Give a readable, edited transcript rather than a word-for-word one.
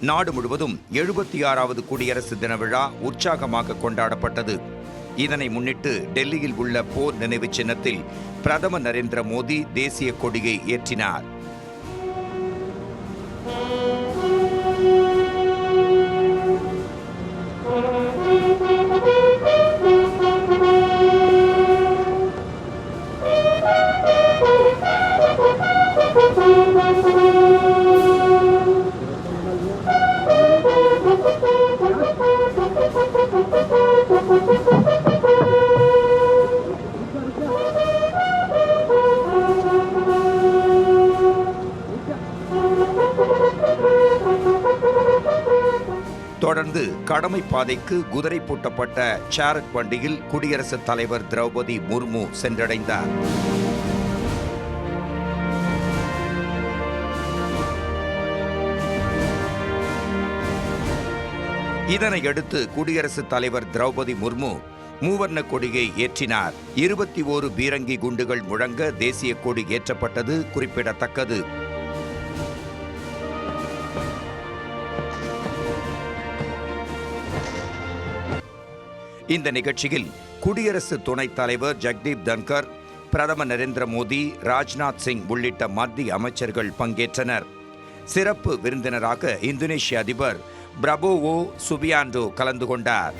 நாடு முழுவதும் 76வது குடியரசு தின விழா உற்சாகமாக கொண்டாடப்பட்டது. இதனை முன்னிட்டு டெல்லியில் உள்ள போர் நினைவு சின்னத்தில் பிரதமர் நரேந்திர மோடி தேசிய கொடியை ஏற்றினார். தொடர்ந்து கடமை பாதைக்கு குதிரை பூட்டப்பட்ட சேரட் வண்டியில் குடியரசுத் தலைவர் திரௌபதி முர்மு சென்றடைந்தார். இதனையடுத்து குடியரசுத் தலைவர் திரௌபதி முர்மு மூவர்ண கொடியை ஏற்றினார். 21 பீரங்கி குண்டுகள் முழங்க தேசிய கொடி ஏற்றப்பட்டது குறிப்பிடத்தக்கது. இந்த நிகழ்ச்சியில் குடியரசு துணைத் தலைவர் ஜெகதீப் தன்கர், பிரதமர் நரேந்திர மோடி, ராஜ்நாத் சிங் உள்ளிட்ட மத்திய அமைச்சர்கள் பங்கேற்றனர். சிறப்பு விருந்தினராக இந்தோனேஷிய அதிபர் பிரபோவோ சுபியாண்டோ கலந்து கொண்டார்.